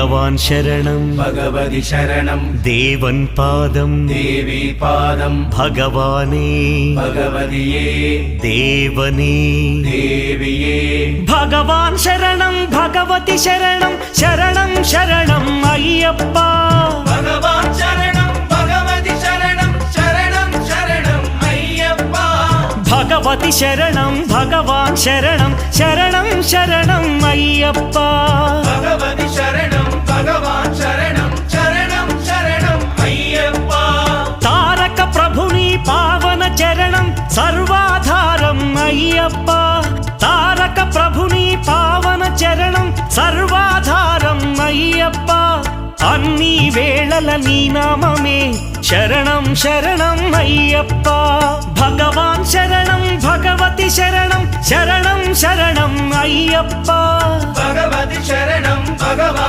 ഭഗവാൻ ശരണം ഭഗവതി ശരണം ദേവൻ പാദം ദേവി പാദം ഭഗവാനേ ഭഗവതിയേ ദേവനേ ദേവിയേ ഭഗവാൻ ശരണം ഭഗവതി ശരണം ശരണം ശരണം അയ്യപ്പ ഭഗവാൻ ശരണം ഭഗവതി ശരണം ശരണം ശരണം അയ്യപ്പ ഭഗവതി ശരണം ഭഗവാൻ ശരണം ശരണം ശരണം അയ്യപ്പ ഭഗവതി ശരണം ഭഗവാൻ ശരണം ശരണം ശരണം അയ്യപ്പ താരക ప్రభుని పావన చరణం సర్వాధారం అయ్యప్ప తారక ప్రభుని పావన చరణం సర్వాధారం అయ్యప్ప అన్ని వేళల నీ నామమే శరణం శరణం అయ్యప్ప భగవాన్ శరణం భగవతి శరణం శరణం శరణం అయ్యప్ప భగవతి శరణం భగవాన్